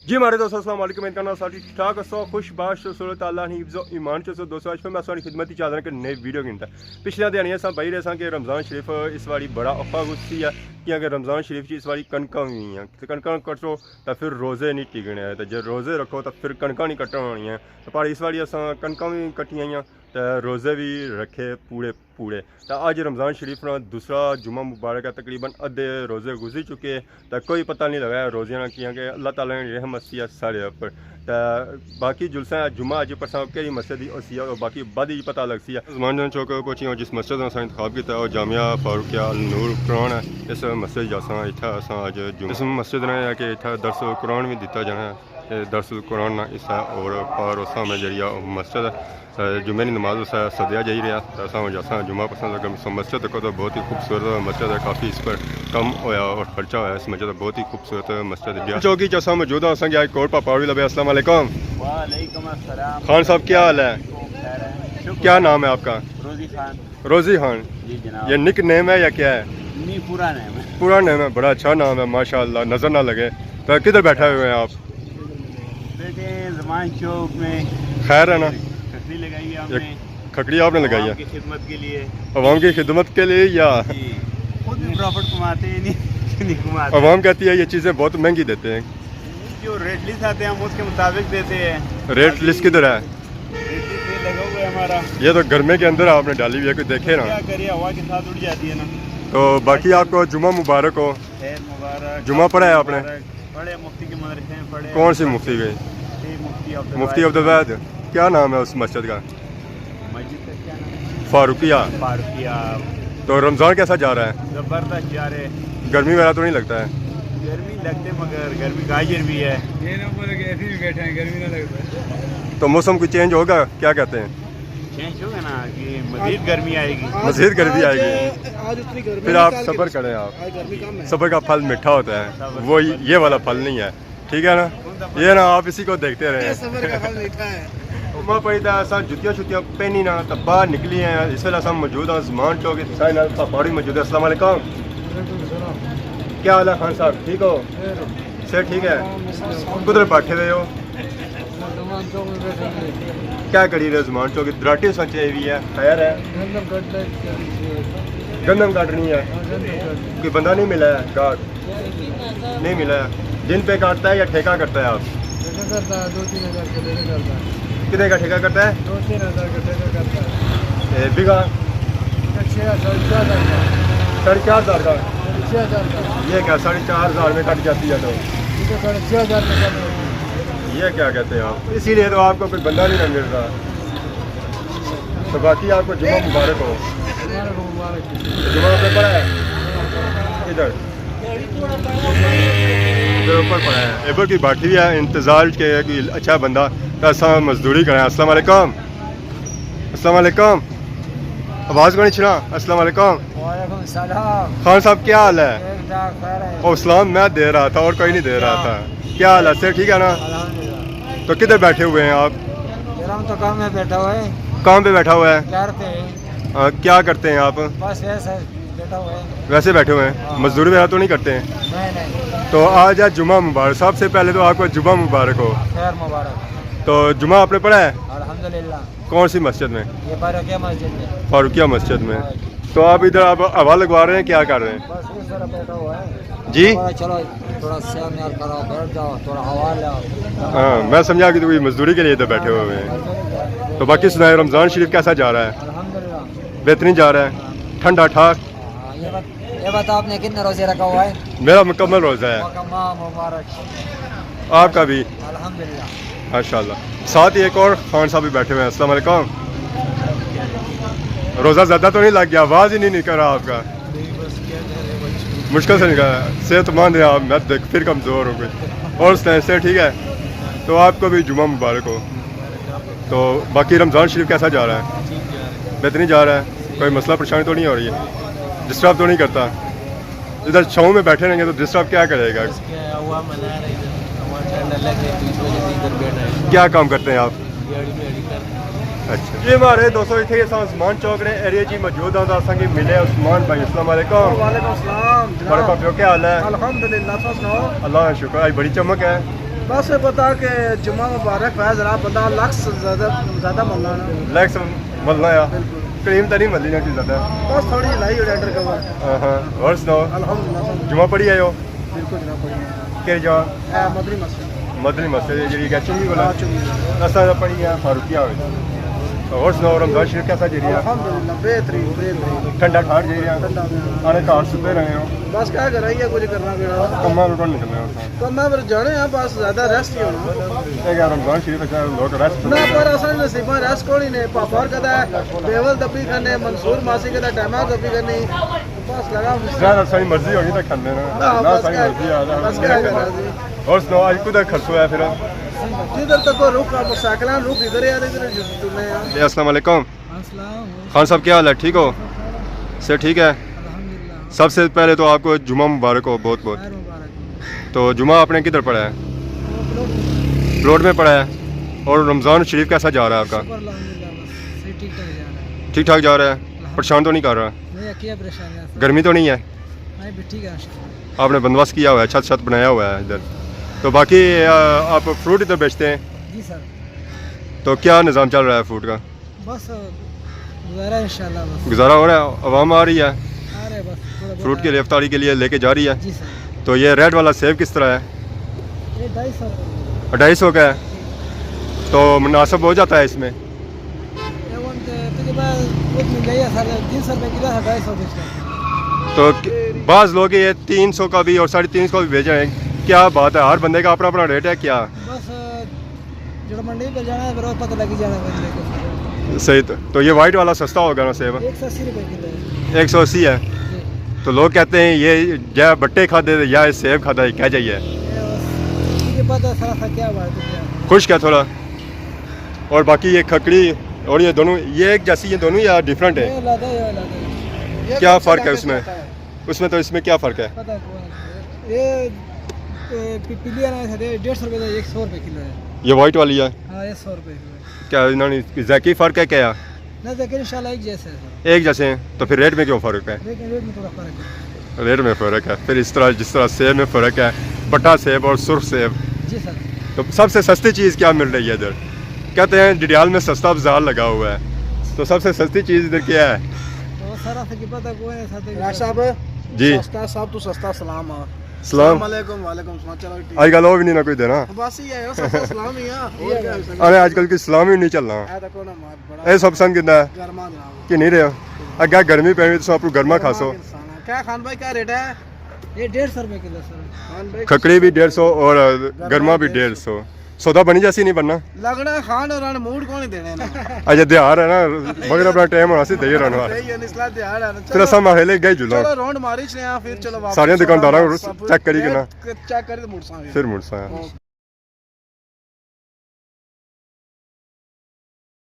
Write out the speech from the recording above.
जी हमारे दोस्तों अस्सलाम वालेकुम। इनका नाम साथी ठीक ठाक सौ खुश बाश सूरत अल्लाह हिफ्ज़ो ईमान चो दोस्तों आज मैं सारी खिदमत चाह रहा कि नई वीडियो घंटा पिछले दिन अस बही रहे कि रमज़ान शरीफ इस बारी बड़ा औखा गुस्सी है कि अगर रमज़ान शरीफ की इस बारी कणक भी हैं तो कणक कटो तो फिर रोज़े नहीं टिकने तो जो रोज़े रखो तो फिर कणक नहीं कट्टन होनी तो पर इस बारी अस कणक भी कट्टियां तो रोज़े भी रखे पूरे पूरे तो अज रमज़ान शरीफ ना दूसरा जुम्मा मुबारक है। तकरीबन अद्धे रोज़े गुजर चुके तो कोई पता नहीं लगा रोज़ियाँ किया कि अल्लाह ताला ने रहमत सी सारे उपर तो बाकी जुलसा जुम्मा अज परसा कई मस्जिद ही और बाकी बाद ही पता लग सी जमान चौक पहुंची जिस मस्जिद का इंतखाब किया और जामिया फारूकिया अल नूर कुरान है इस मस्जिद जैसा इतना अज इस मस्जिद ने है कि इतना दरस कुरान भी दिता जाना है दरस कुरान ना इस और पार उस में जी मस्जिद जुम्मे की नमाज उस सदया जा रहा तो जैसा जुम्मा पसंद लगा मस्जिद देखो तो बहुत ही खूबसूरत मस्जिद है। काफ़ी इस पर कम होया और खर्चा होया इस मस्जिद बहुत ही खूबसूरत मस्जिद है। चौकी जैसा मौजूद है असा एक और पापा लगे। अस्सलाम वालेकुम। खान साहब क्या हाल है? क्या नाम है आपका? रोजी खान। रोजी खान जी जनाब। ये निक नेम है या क्या है? नहीं पूरा नेम है। पूरा नेम है। बड़ा अच्छा नाम है माशाल्लाह, नजर ना लगे। तो किधर बैठे हुए हैं आप? बेटे जमान चौक में। खैर है ना? खखरी लगाई है हमने। खकड़ी आपने लगाई है की खिदमत के लिए। अवाम की खिदमत के लिए या खुद भी प्रॉफिट कमाते हैं नहीं कमाते। अवाम कहती है ये चीज़ें बहुत महंगी देते हैं। जो रेट लिस्ट आते हैं हम उसके मुताबिक देते हैं। रेट लिस्ट किधर है? रेट लिस्ट लगा हुआ है हमारा। ये तो गर्मी के अंदर आपने डाली हुई है, कोई देखे ना। क्या करिए हवा के साथ उड़ जाती है ना। तो बाकी आपको जुम्मा मुबारक हो। खैर मुबारक। जुम्मा पढ़ा है आपने? पढ़े मुफ्ती के मदरसे में पढ़े। कौन सी मुफ्ती गई? मुफ्ती अब्दुल। क्या नाम है उस मस्जिद का? मस्जिद का क्या नाम है? फारूकिया। फारूकिया। तो रमज़ान कैसा जा रहा है? जबरदस्त जा रहे। गर्मी वगैरह तो नहीं लगता है? गर्मी लगते मगर गर्मी गाजर भी है। ये ना बोले कि ऐसे भी बैठे हैं गर्मी ना लगता। तो मौसम कुछ चेंज होगा क्या कहते हैं? चेंज होगा ना कि मजीद गर्मी आएगी। मजीद गर्मी आएगी। आज उतनी गर्मी फिर आप सब्र करें। आप गर्मी कम है। सब्र का फल मीठा होता है, वो ये वाला फल नहीं है। ठीक है ना? ये ना आप इसी को देखते रहे। सफर का फल मीठा है। मैं पड़ी था अस जुतियाँ शुतियाँ पहनी ना तो बाहर निकली हैं। इस वेले अस मौजूद हाँ जमान चौक पहाड़ी मौजूद है। अस्सलाम वालेकुम। क्या हाल है खान साहब? ठीक हो? सर ठीक है। कुधर बैठे हुए हो? क्या करी रहे जमान चौक? दराटी सचे हुई है। खैर है गंदम काटनी है। कोई बंदा नहीं मिला है? काट नहीं मिला है। दिन पे काटता है या ठेका करता है? आप करता है 2-3 हज़ार का ठेका करता है। कितने का ठेका करता है? 2-3 हज़ार का ठेका करता है। बीघा 4,500 का। 4,500 का। 6,000 का। ये क्या 4,500 में कट जाती है? तो 6,000 में करना होता ये क्या कहते हैं आप? इसीलिए तो आपको कोई बंदा नहीं मिल रहा। तो बाकी आपको जुम्मा मुबारक हो। है। मुबारक। जुम्मा आपने पढ़ा है? इधर ऊपर पड़ा है। एबर की बाटी भी है इंतज़ार के कि अच्छा बंदा तो असा मजदूरी करें। अस्सलाम वालेकुम। अस्सलाम वालेकुम। आवाज़ को नहीं छिड़ा। अस्सलाम वालेकुम। वालेकुम सलाम। खान साहब क्या हाल है? है। और इस्लाम मैं दे रहा था और कोई नहीं दे रहा था। क्या हाल है? सर ठीक है ना? अल्हम्दुलिल्लाह। तो किधर बैठे हुए हैं आप? हम तो काम में बैठा हुआ है। काम पे बैठा हुआ है? करते क्या करते हैं आप? बस ऐसा बैठा हुआ है। वैसे बैठे हुए हैं? मजदूरी वगैरह तो नहीं करते हैं? नहीं। तो आज है जुम्मा मुबारक। सबसे पहले तो आपको जुम्मा मुबारक हो। खैर मुबारक। तो जुम्मा आपने पढ़ा है? अल्हम्दुलिल्लाह। कौन सी मस्जिद में? ये फारूकिया मस्जिद में। फारूकिया मस्जिद में। तो आप इधर आप हवा लगवा रहे हैं? क्या कर रहे हैं? बस इस तरह बैठा हुआ है जी चलो थोड़ा सैर यार करो, बैठ जाओ, थोड़ा हवा लाओ। हाँ, मैं समझा कि कोई मजदूरी के लिए इधर बैठे हुए हैं। तो बाकी सुनाए रमज़ान शरीफ कैसा जा रहा है? अल्हम्दुलिल्लाह। बेहतरीन जा रहा है? ठंडा ठाक? ये बताओ आपने कितने रोजे रखा हुआ है? मेरा मुकम्मल रोज़ा है। मुबारक। आपका भी? अल्हम्दुलिल्लाह। माशाल्लाह। साथ ही एक और खान साहब भी बैठे हुए हैं। अस्सलाम वालेकुम। रोज़ा ज़्यादा तो नहीं लग गया? आवाज़ ही नहीं निकल रहा आपका। मुश्किल से निकला। सेहतमंद है आप? मैं देख फिर कमज़ोर हो गई। और से ठीक है? तो आपको भी जुम्मा मुबारक हो। तो बाकी रमज़ान शरीफ कैसा जा रहा है? बेहतरीन जा रहा है? कोई मसला परेशानी तो नहीं हो रही है? डिस्टर्ब तो नहीं करता? इधर छाँव में बैठे रहेंगे तो डिस्टर्ब क्या करेगा? क्या काम करते हैं आप? अच्छा जी हमारे दोस्तों इतने उस्मान चौक ने एरिया जी मौजूद है मिले उस्मान भाई। अस्सलाम वालेकुम। वालेकुम सलाम। बड़े पापियों क्या हाल है? अल्हम्दुलिल्लाह। तो सुनाओ। अल्लाह का शुक्र। आज बड़ी चमक है। बस ये बता के जुम्मा मुबारक फैज रहा बंदा लाख से ज़्यादा मल्ला ना लैक्स मलना या क्रीम तो नहीं मल्ली ना ज़्यादा बस थोड़ी लाई हुई अंडर कवर हाँ और सुनाओ अल्हम्दुलिल्लाह जुमा पढ़ी आयो बिल्कुल जनाब बढ़िया कि जमा मदरी मस्जिद मदनी मस्जिद जी क्या चुंगी वाला चुंगी असा पढ़ी है फारूकिया और सुनाओ रमजान शरीफ कैसा जी रहा अल्हम्दुलिल्लाह बेहतरीन ठंडा ठाठ जी रहा ठंडा आने घर सुते रहे हो बस क्या कर रही है कुछ करना पड़ा कम्मा में कौन निकलना है तो मैं फिर जाने हैं बस ज़्यादा रेस्ट ही होना एक रमजान शरीफ अच्छा लोग रेस्ट ना पर असल नसीबा रेस्ट कोई नहीं पापड़ कदा बेवल दबी करने मंसूर मासी कदा टाइमा दबी करनी बस लगा ज़्यादा सारी मर्जी होगी तो खाने ना सारी मर्जी आ बस क्या कर रहा जी और सुनाओ आज कुछ खर्च हुआ फिर जिधर तक को रुक मोटरसाइकिल रुक इधर यार इधर जुड़ने हैं अस्सलाम वालेकुम अस्सलाम खान साहब क्या हाल है ठीक हो से ठीक है अल्हम्दुलिल्लाह सबसे पहले तो आपको जुमा मुबारक हो बहुत बहुत खैर मुबारक तो जुमा आपने किधर पढ़ा है प्लॉट में पढ़ा है और रमज़ान शरीफ कैसा जा रहा है आपका अल्हम्दुलिल्लाह बस सही ठीक ठाक जा रहा है ठीक ठाक जा रहा है परेशान तो नहीं कर रहा नहीं क्या परेशानी है गर्मी तो नहीं है नहीं भी ठीक है आपने बंदोबस्त किया हुआ है छत छत बनाया हुआ है इधर तो बाकी आप फ्रूट इधर बेचते हैं जी सर तो क्या निज़ाम चल रहा है फ्रूट का बस गुजारा इंशाल्लाह बस गुजारा हो रहा है आवाम आ रही है आ रहे बस थोड़ा बहुत फ्रूट के लिए इफ्तारी के लिए लेके जा रही है जी सर तो ये रेड वाला सेब किस तरह है ये 250 250 का है तो मुनासिब हो जाता है इसमें ये वन तो के बाद बहुत मिल गई है सर 300 रुपए किलो है 250 बेचते तो बाज़ लोग ये 300 का भी और 350 का भी भेज रहे हैं क्या बात है हर बंदे का अपना अपना रेट है क्या बस जो मंडी पे जाना है फिर पता लग ही जाना बंदे को सही तो ये वाइट वाला सस्ता होगा ना सेब 180 रुपए किलो है 180 है जी तो लोग कहते हैं ये या बट्टे खाते या सेब खाता है क्या चाहिए ये बस मुझे पता है सारा क्या बात है क्या खुश क्या थोड़ा और बाकी ये खकड़ी और ये दोनों ये एक जैसी ये दोनों या डिफरेंट है ये लादा ये क्या फ़र्क है उसमें उसमें तो इसमें क्या फ़र्क है पता है कौन है ये पिलिया ना सर 150 रुपए का 100 रुपए किलो है ये वाइट वाली है हाँ ये 100 रुपए किलो है क्या इन्होंने जैकी फ़र्क है क्या ना देखिए इंशाल्लाह एक जैसे है सर एक जैसे हैं तो फिर रेट में क्यों फ़र्क है लेकिन रेट में थोड़ा फर्क है रेट में फ़र्क है फिर इस तरह जिस तरह सेब में फ़र्क है बट्टा सेब और सुर्ख सेब जी सर तो सबसे सस्ती चीज़ क्या मिल रही है इधर कहते हैं डिडियाल में सस्ता बाजार लगा हुआ है तो सबसे सस्ती चीज़ इधर क्या है तो सारा से की पता कोई नहीं साथ साहब जी सस्ता सब तो सस्ता सलाम आ सलाम वालेकुम वालेकुम सलाम चलो ठीक आजकल वो भी नहीं ना कोई देना बस ही है सस्ता सलाम ही है और क्या हो सकता अरे आजकल की सलाम ही नहीं चल रहा है तो कोना मार बड़ा ਇਹ ਸਭ ਪਸੰਦ ਕਿੰਦਾ ਹੈ गरमा जनाब ਕਿ ਨਹੀਂ ਰਿਹਾ ਅੱਗੇ ਗਰਮੀ ਪੈ ਗਈ ਤੁਸੀਂ ਆਪੂ ਗਰਮਾ ਖਾਸੋ क्या खान भाई क्या रेट है ये 150 रुपए किलो सर खान भाई खकड़ी भी 150 और गरमा भी 150 सौदा बनी जैसी नहीं बनना लगना खान और मूड को नहीं देने ना अजय दिहार है ना मगर अपना टाइम होना सी दे रहना सही है निस्ला ध्यान है फिर असा महले गए जुला चलो राउंड मारी से फिर चलो वापस सारियां दुकानदारां को चेक करी के ना चेक करी तो मुड़सा फिर मुड़सा